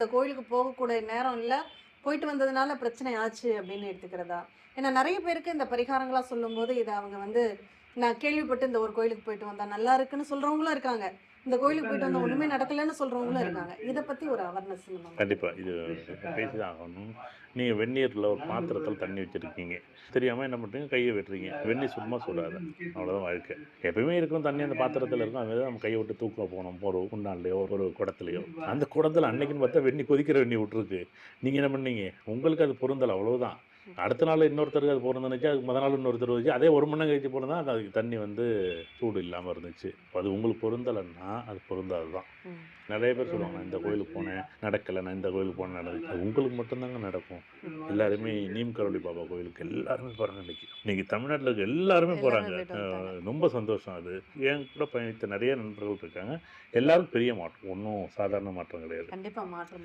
இந்த கோயிலுக்கு போகக்கூடிய நேரம் இல்ல. போயிட்டு வந்ததுனால பிரச்சனை ஆச்சு அப்படின்னு எடுத்துக்கிறதா? ஏன்னா நெறைய பேருக்கு இந்த பரிகாரங்களா சொல்லும்போது, இத அவங்க வந்து நான் கேள்விப்பட்டு இந்த ஒரு கோயிலுக்கு போயிட்டு வந்தா நல்லா இருக்குன்னு சொல்றவங்களும் இருக்காங்க. இந்த கோயிலுக்கு போயிட்டு வந்தா ஒண்ணுமே நடக்கலன்னு சொல்றவங்களும் இருக்காங்க. இத பத்தி ஒரு அவேர்னஸ் நம்ம கண்டிப்பா. மக்களுக்கு இது குடுக்கணும். பேசி தான் ஆகணும். நீங்க வெந்நீர்ல ஒரு பாத்திரத்தில தண்ணி வச்சிருக்கீங்க. தெரியாம என்ன பண்றீங்க? கைய விட்டுறீங்க. வெந்நீர் சும்மா சுடாது. அவ்வளோதான் வாழ்க்கை. எப்பயுமே இருக்கும் தண்ணி அந்த பாத்திரத்தில இருக்கும். அத நம்ம கைய விட்டு தூக்க போனோம். ஒரு குண்டான்லயோ, ஒரு குடத்துலயோ. அந்த குடத்துல அன்னைக்குன்னு பார்த்தா கொதிக்கிற வெந்நீர் விட்டுருக்கு. நீங்க என்ன பண்ணீங்க? உங்களுக்கு அது பொருந்தல அவ்வளவுதான். ம். அடுத்த நாள் இன்னொருத்தருக்கு அது பொருந்துனுச்சு. அதுக்கு மொத நாள் இன்னொருத்தர் வச்சு, அதே 1 மணி நேரம் கழிச்சு போனது தான் அதுக்கு தண்ணி சூடு இல்லாம இருந்துச்சு. அது உங்களுக்கு பொருந்தலன்னா, அது பொருந்தாது தான். ம். நெறைய பேர் சொல்லுவாங்க, "நான் இந்த கோயிலுக்கு போனேன், நடக்கல. நான் இந்த கோயிலுக்கு போனேன், நடந்துச்சு." அது உங்களுக்கு மட்டும் தாங்க நடக்கும். ம். எல்லாருமே நீம் கரோலி பாபா கோயிலுக்கு எல்லாருமே போறாங்க இன்னைக்கு. இன்னைக்கு தமிழ்நாட்டுல இருக்க எல்லாருமே எல்லாருமே போறாங்க. போயிட்டு வந்துட்டாங்க. ரொம்ப சந்தோஷம் அது. என் கூட பயணித்த நெறைய நண்பர்கள் இருக்காங்க. எல்லாரும் பெரிய மாற்றம். ஒண்ணும் சாதாரண மாற்றம் கிடையாது. கண்டிப்பா மாற்றம்